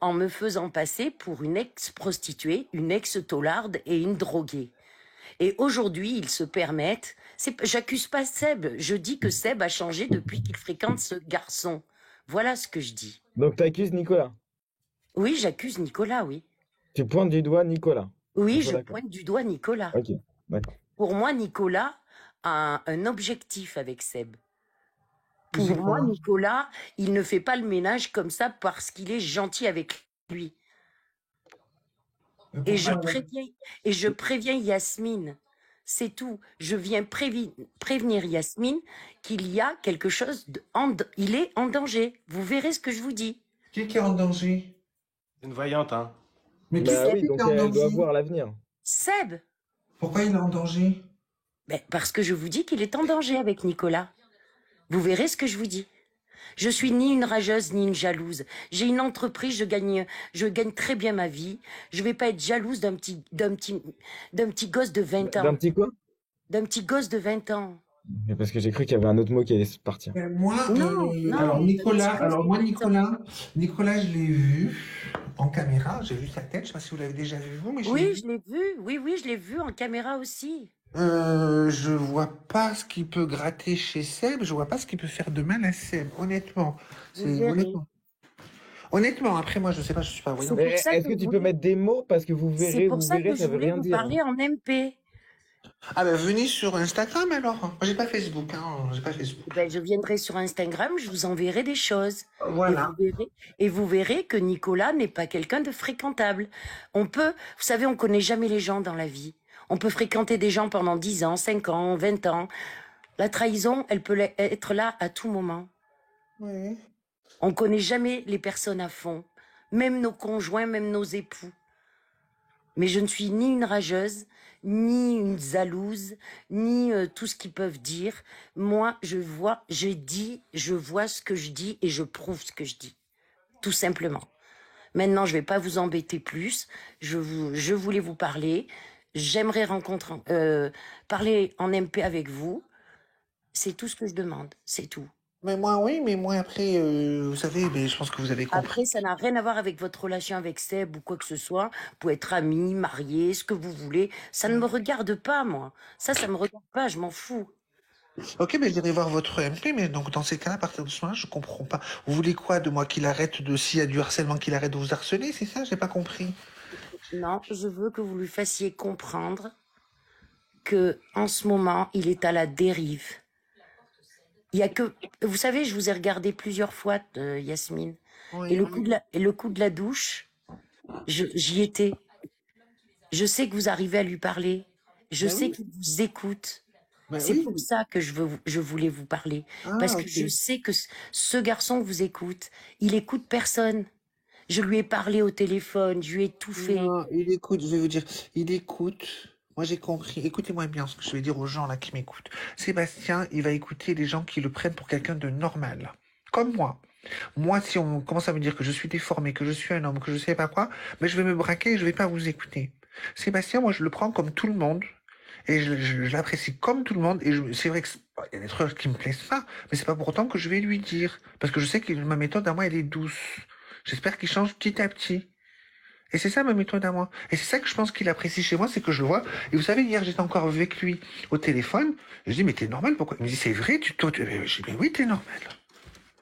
en me faisant passer pour une ex-prostituée, une ex-taularde et une droguée. Et aujourd'hui, ils se permettent... J'accuse pas Seb, je dis que Seb a changé depuis qu'il fréquente ce garçon. Voilà ce que je dis. Donc, tu accuses Nicolas. Oui, j'accuse Nicolas, oui. Tu pointes du doigt Nicolas. On Oui, soit je d'accord. pointe du doigt Nicolas. Ok, d'accord. Pour moi, Nicolas a un objectif avec Seb. C'est Pour moi, quoi? Nicolas, il ne fait pas le ménage comme ça parce qu'il est gentil avec lui. Mais Et pourquoi? je préviens Yasmine. C'est tout. Je viens prévenir Yasmine qu'il y a quelque chose il est en danger. Vous verrez ce que je vous dis. Qui est en danger? Une voyante, hein. Mais qui Bah Seb. oui, qui est donc en elle doit danger? voir l'avenir. Seb. Pourquoi il est en danger? Ben, parce que je vous dis qu'il est en danger avec Nicolas. Vous verrez ce que je vous dis. Je suis ni une rageuse ni une jalouse. J'ai une entreprise, je gagne très bien ma vie. Je vais pas être jalouse d'un petit gosse de 20 D'un ans. petit quoi? D'un petit gosse de 20 ans. Mais parce que j'ai cru qu'il y avait un autre mot qui allait se partir. Ben, moi, Non, alors d'un Nicolas, petit gosse alors de moi 20 ans. Nicolas, je l'ai vu en caméra, j'ai vu sa tête, je sais pas si vous l'avez déjà vu vous, mais je l'ai Oui, vu. je l'ai vu. Oui, je l'ai vu en caméra aussi. Je vois pas ce qu'il peut gratter chez Seb, je vois pas ce qu'il peut faire de mal à Seb, honnêtement. Vous C'est verrez. honnêtement, après moi je sais pas, je suis pas voyant. C'est pour Mais ça est-ce que que tu peux mettre des mots? Parce que c'est pour vous ça verrez, que ça je veut voulais rien vous dire, hein. parler en MP. Ah ben venez sur Instagram alors. Moi j'ai pas Facebook, hein, j'ai pas Facebook. Ben, je viendrai sur Instagram, je vous enverrai des choses. Voilà. Et vous verrez que Nicolas n'est pas quelqu'un de fréquentable. Vous savez, on connaît jamais les gens dans la vie. On peut fréquenter des gens pendant 10 ans, 5 ans, 20 ans. La trahison, elle peut être là à tout moment. Oui. On connaît jamais les personnes à fond. Même nos conjoints, même nos époux. Mais je ne suis ni une rageuse, ni une jalouse, ni tout ce qu'ils peuvent dire. Moi, je vois ce que je dis et je prouve ce que je dis. Tout simplement. Maintenant, je vais pas vous embêter plus. Je voulais vous parler. J'aimerais parler en MP avec vous. C'est tout ce que je demande. C'est tout. Mais moi oui, mais moi après, vous savez, mais je pense que vous avez compris. Après, ça n'a rien à voir avec votre relation avec Seb ou quoi que ce soit. Vous pouvez être amis, mariés, ce que vous voulez. Ça ne me regarde pas, moi. Ça me regarde pas, je m'en fous. Ok, mais j'irai voir votre MP, mais donc dans ces cas-là, à partir de ce moment-là, je comprends pas. Vous voulez quoi de moi? S'il y a du harcèlement, qu'il arrête de vous harceler, c'est ça? J'ai pas compris. Non, je veux que vous lui fassiez comprendre que, en ce moment, il est à la dérive. Il y a que, vous savez, je vous ai regardé plusieurs fois, Yasmine. Oui. Et le coup de la douche, j'y étais. Je sais que vous arrivez à lui parler. Je Ben sais oui. qu'il vous écoute. Ben C'est oui. pour ça que je voulais vous parler. Ah, Parce que ok. je sais que ce garçon vous écoute. Il écoute personne. Je lui ai parlé au téléphone, je lui ai tout fait. Non, il écoute, je vais vous dire, il écoute. Moi, j'ai compris. Écoutez-moi bien ce que je vais dire aux gens là qui m'écoutent. Sébastien, il va écouter les gens qui le prennent pour quelqu'un de normal. Comme moi. Moi, si on commence à me dire que je suis déformé, que je suis un homme, que je sais pas quoi, mais je vais me braquer et je vais pas vous écouter. Sébastien, moi, je le prends comme tout le monde. Et je l'apprécie comme tout le monde. Et c'est vrai que il y a des trucs qui me plaisent pas, mais c'est pas pour autant que je vais lui dire. Parce que je sais que ma méthode à moi, elle est douce. J'espère qu'il change petit à petit. Et c'est ça ma méthode à moi. Et c'est ça que je pense qu'il apprécie chez moi, c'est que je le vois. Et vous savez, hier, j'étais encore avec lui au téléphone. Je dis, mais t'es normal, pourquoi? Il me dit, c'est vrai, je dis, mais oui, t'es normal.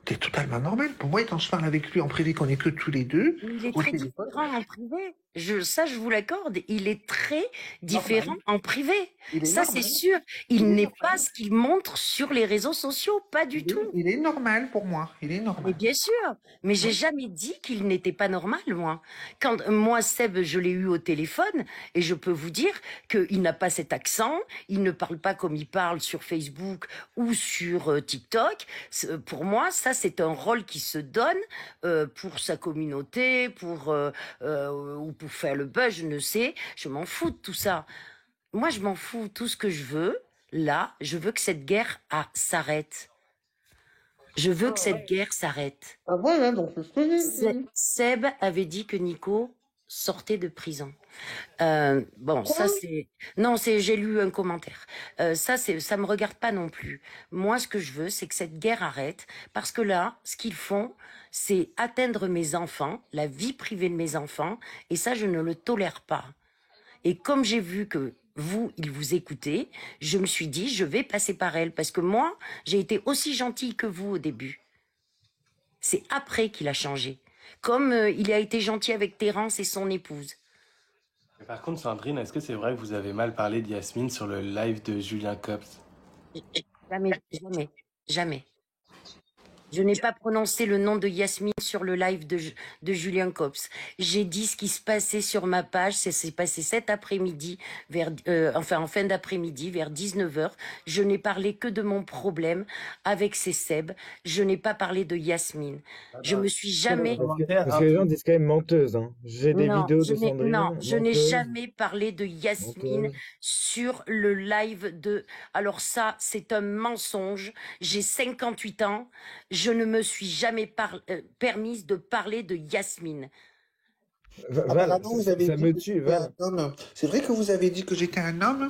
T'es totalement normal. Pour moi, quand je parle avec lui en privé, qu'on est que tous les deux, Il est au très téléphone, différent en privé. Ça, je vous l'accorde. Il est très différent normal. en privé. Il est Ça, c'est normal. sûr. Il Il est n'est normal. pas ce qu'il montre sur les réseaux sociaux. Pas du tout. Il est normal pour moi. Il est Mais normal. bien sûr, mais j'ai jamais dit qu'il n'était pas normal, moi. Quand moi, Seb, je l'ai eu au téléphone, et je peux vous dire qu'il n'a pas cet accent, il ne parle pas comme il parle sur Facebook ou sur TikTok. Pour moi, ça, c'est un rôle qui se donne pour sa communauté, ou pour faire le buzz, je ne sais. Je m'en fous de tout ça. Moi, je m'en fous. Tout ce que je veux, là, je veux que cette guerre s'arrête. Je veux que cette guerre s'arrête. Ah voilà, donc c'est ce que j'ai dit. Seb avait dit que Nico sortait de prison. Bon, ça c'est... Non, j'ai lu un commentaire. Ça me regarde pas non plus. Moi, ce que je veux, c'est que cette guerre arrête. Parce que là, ce qu'ils font, c'est atteindre mes enfants, la vie privée de mes enfants, et ça, je ne le tolère pas. Et comme j'ai vu que vous, il vous écoutez, je me suis dit, je vais passer par elle, parce que moi, j'ai été aussi gentille que vous au début. C'est après qu'il a changé. Comme il a été gentil avec Terence et son épouse. Mais par contre, Sandrine, est-ce que c'est vrai que vous avez mal parlé de Yasmine sur le live de Julien Cops? Jamais, jamais, jamais. Je n'ai pas prononcé le nom de Yasmine sur le live de Julien Cops. J'ai dit ce qui se passait sur ma page. Ça s'est passé cet après-midi, en fin d'après-midi, vers 19h. Je n'ai parlé que de mon problème avec ces Seb. Je n'ai pas parlé de Yasmine. Je me suis jamais... Parce que les gens disent quand même menteuse. Hein. J'ai des vidéos de Sandrine. Non, je n'ai menteuse, jamais parlé de Yasmine menteuse. sur le live de... Alors ça, c'est un mensonge. J'ai 58 ans. Je ne me suis jamais permise de parler de Yasmine. Val, Apparemment, vous avez ça dit me que tue, j'étais Val. un homme. C'est vrai que vous avez dit que j'étais un homme?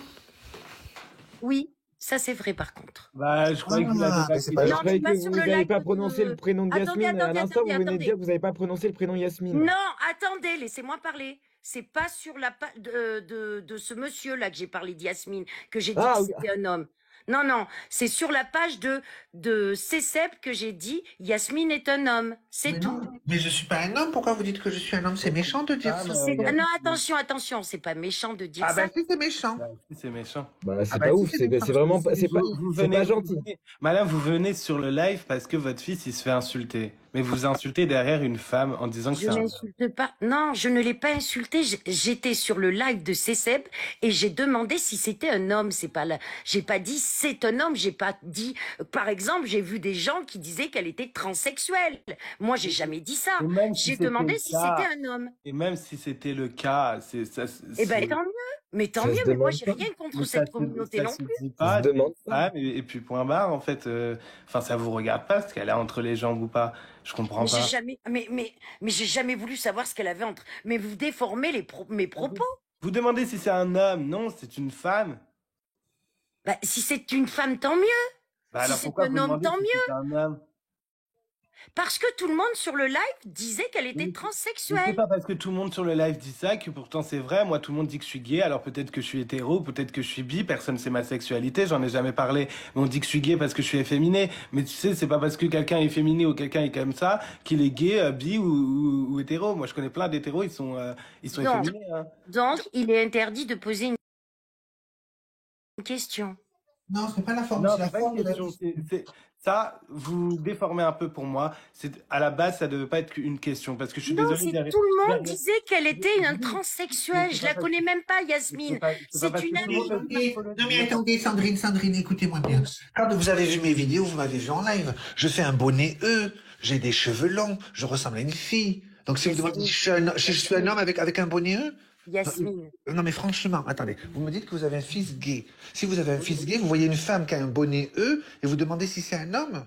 Oui, ça c'est vrai par contre. Bah, je croyais que vous l'avez Ah, pas mais c'est dit. pas Je Non, croyais mais pas que sur vous le n'avez live pas de... prononcé le prénom de Attendez, Yasmine. À attendez, l'instant, vous attendez, venez de dire que attendez. vous n'avez pas prononcé le prénom Yasmine. Non, attendez, laissez-moi parler. C'est pas sur la page de ce monsieur-là que j'ai parlé de Yasmine, que j'ai dit Ah, que oui. c'était un homme. Non, non, c'est sur la page de Cécep que j'ai dit Yasmine est un homme. C'est Mais tout. non, mais je suis pas un homme. Pourquoi vous dites que je suis un homme? C'est méchant de dire Ah, ça. mais Ah Yasmine. non, attention, attention, c'est pas méchant de dire Ah bah ça. si, c'est méchant. Bah, si, c'est méchant. Bah, c'est Ah pas bah si, ouf. c'est C'est méchant. vraiment pas, Vous c'est venez, pas gentil. Madame, vous venez sur le live parce que votre fils, il se fait insulter. Mais vous insultez derrière une femme en disant que Je c'est un... n'insulte pas. Non, je ne l'ai pas insulté. J'étais sur le live de Cécep et j'ai demandé si c'était un homme. C'est pas là. J'ai pas dit c'est un homme. J'ai pas dit. Par exemple, j'ai vu des gens qui disaient qu'elle était transsexuelle. Moi, j'ai jamais dit ça. Et même si J'ai c'était demandé le si cas, c'était un homme. et même si c'était le cas, Eh ben tant mieux. Mais tant Ça se mieux. Mais moi, demande j'ai pas. rien contre mais cette communauté ça non se plus. dit Ça pas se demande d'une pas. femme, et puis point barre, en fait. Enfin, ça vous regarde pas ce qu'elle a entre les jambes ou pas. Je comprends Mais j'ai pas. jamais. Mais j'ai jamais voulu savoir ce qu'elle avait entre. Mais vous déformez mes propos. Vous demandez si c'est un homme. Non, c'est une femme. Bah, si c'est une femme, tant mieux. Bah Si alors c'est pourquoi un vous homme, demandez tant si mieux. c'est un homme? Parce que tout le monde sur le live disait qu'elle était Mais c'est transsexuelle. pas parce que tout le monde sur le live dit ça que pourtant c'est vrai. Moi, tout le monde dit que je suis gay. Alors peut-être que je suis hétéro, peut-être que je suis bi. Personne sait ma sexualité. J'en ai jamais parlé. Mais on dit que je suis gay parce que je suis efféminé. Mais tu sais, c'est pas parce que quelqu'un est féminé ou quelqu'un est comme ça qu'il est gay, bi ou hétéro. Moi, je connais plein d'hétéros. Ils sont Donc, efféminés. Hein. donc, il est interdit de poser une question. Non, c'est pas la forme, Non, c'est la c'est pas forme une de la question. Ça, vous déformez un peu pour moi. À la base, ça devait pas être une question parce que je suis Non, désolé. tout le monde derrière- disait qu'elle était une Oui, transsexuelle. mais c'est Je la pas connais même pas, C'est Yasmine. pas C'est parce une que tout le amie. monde Et- faut le non mais dire. attendez, Sandrine, écoutez-moi bien. Quand vous avez vu mes vidéos, vous m'avez vu en live. Je fais un bonnet E, j'ai des cheveux longs, je ressemble à une fille. Donc si vous demandez si je suis un homme avec un bonnet E, Yasmine. non mais franchement, attendez, vous me dites que vous avez un fils gay. Si vous avez un fils gay, vous voyez une femme qui a un bonnet E et vous demandez si c'est un homme.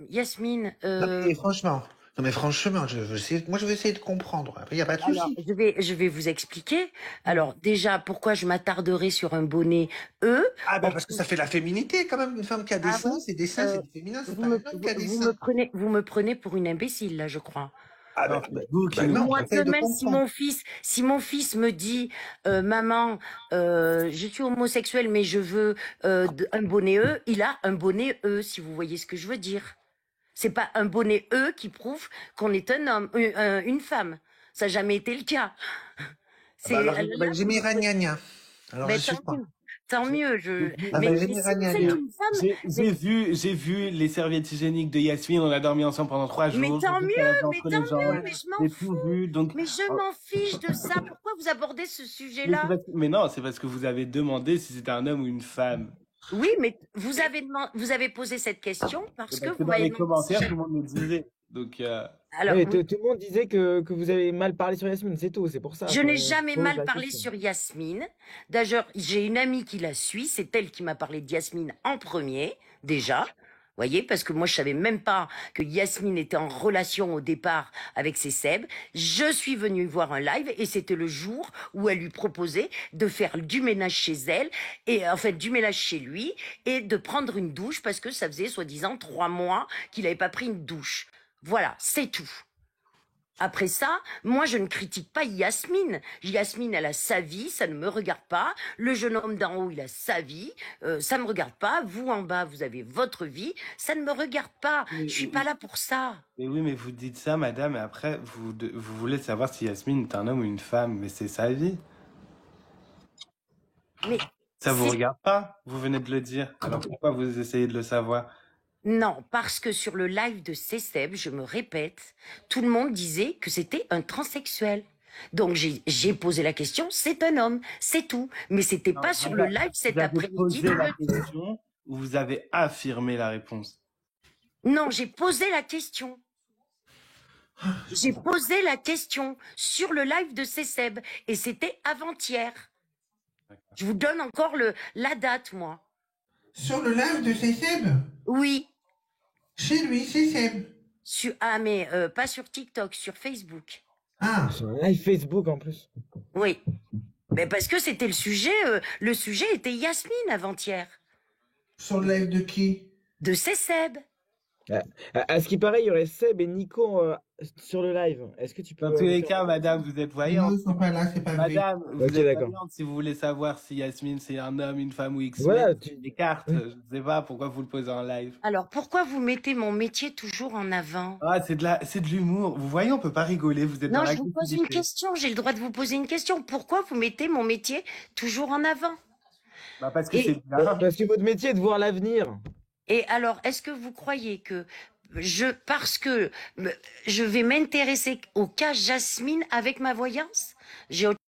Yasmine. Non mais franchement, moi je vais essayer de comprendre. Après, il n'y a pas de Alors, souci. je vais vous expliquer. Alors, déjà, pourquoi je m'attarderai sur un bonnet E. Ah ben parce que ça fait la féminité quand même. Une femme qui a des Ah seins, bon c'est des seins, Euh, c'est du féminin, c'est Vous pas me, un homme qui a des vous seins. vous me prenez pour une imbécile, là, je crois. Ah Non, ben, c'est vous qui nous non, Moi, j'essaie de demain, si comprendre. mon fils me dit, maman, je suis homosexuel, mais je veux un bonnet E, il a un bonnet E, si vous voyez ce que je veux dire. C'est pas un bonnet E qui prouve qu'on est un homme, une femme. Ça n'a jamais été le cas. Ah bah alors, Là, j'ai mis ragnagna. Alors mais je sais pas. tant mieux. Ah Mais ben j'ai si mis vous ragnagna. êtes une femme, J'ai vu les serviettes hygiéniques de Yasmine. On a dormi ensemble pendant 3 jours. mais tant J'ai vu mieux, qu'elle avait mais entre tant les jambes. mieux, mais je m'en J'ai tout fous. vu. Donc, Mais je m'en fiche de ça. Pourquoi vous abordez ce mais, sujet-là? mais non, c'est parce que vous avez demandé si c'était un homme ou une femme. Oui, mais vous avez posé cette question parce C'est que parce que vous dans m'avez les demandé si commentaires, tout j'avais- le monde me disait. Donc, Alors, Oui, tout le monde disait que vous avez mal parlé sur Yasmine, c'est tout, c'est pour ça. je n'ai qu'on jamais pose mal la parlé question. sur Yasmine. D'ailleurs, j'ai une amie qui la suit. C'est elle qui m'a parlé de Yasmine en premier, déjà. Voyez, parce que moi, je savais même pas que Yasmine était en relation au départ avec ses Seb. Je suis venue voir un live et c'était le jour où elle lui proposait de faire du ménage chez elle et en fait du ménage chez lui et de prendre une douche parce que ça faisait soi-disant 3 mois qu'il n'avait pas pris une douche. Voilà, c'est tout. Après ça, moi, je ne critique pas Yasmine. Yasmine, elle a sa vie, ça ne me regarde pas. Le jeune homme d'en haut, il a sa vie, ça ne me regarde pas. Vous, en bas, vous avez votre vie, ça ne me regarde pas. Je suis pas là pour ça. Mais oui, mais vous dites ça, madame, et après, vous voulez savoir si Yasmine est un homme ou une femme, mais c'est sa vie. Mais Ça vous c'est... regarde pas, vous venez de le dire. Alors pourquoi vous essayez de le savoir? Non, parce que sur le live de Cesseb, je me répète, tout le monde disait que c'était un transsexuel. Donc j'ai posé la question, c'est un homme, c'est tout. Mais c'était Non, pas sur le live cet vous avez après-midi. posé de la le dire. question ou vous avez affirmé la réponse? Non, j'ai posé la question. J'ai posé la question sur le live de Cesseb et c'était avant-hier. Je vous donne encore la date, moi. Sur le live de Seb. Oui, Chez lui, c'est Seb. mais pas sur TikTok, sur Facebook. Ah, Sur un live Facebook en plus. Oui, mais parce que c'était le sujet. Le sujet était Yasmine avant-hier, sur le live de qui? de Cesseb. À ce qui paraît, il y aurait Seb et Nico sur le live. Est-ce que tu peux... Dans tous les faire- cas, madame, vous êtes Non, voyante. ils sont pas là, c'est pas vrai. Madame, vous Ok, êtes d'accord. voyante si vous voulez savoir si Yasmine c'est un homme, une femme ou X. Voilà, Des cartes, Oui. je ne sais pas pourquoi vous le posez en live. Alors pourquoi vous mettez mon métier toujours en avant? Ah, c'est de l'humour. Vous voyez, on peut pas rigoler. Vous êtes Non, dans je vous pose une l'agressivité. question. J'ai le droit de vous poser une question. Pourquoi vous mettez mon métier toujours en avant? Bah, parce que Et- c'est bien. Parce que votre métier est de voir l'avenir. Et alors, est-ce que vous croyez que parce que je vais m'intéresser au cas Jasmine avec ma voyance, j'ai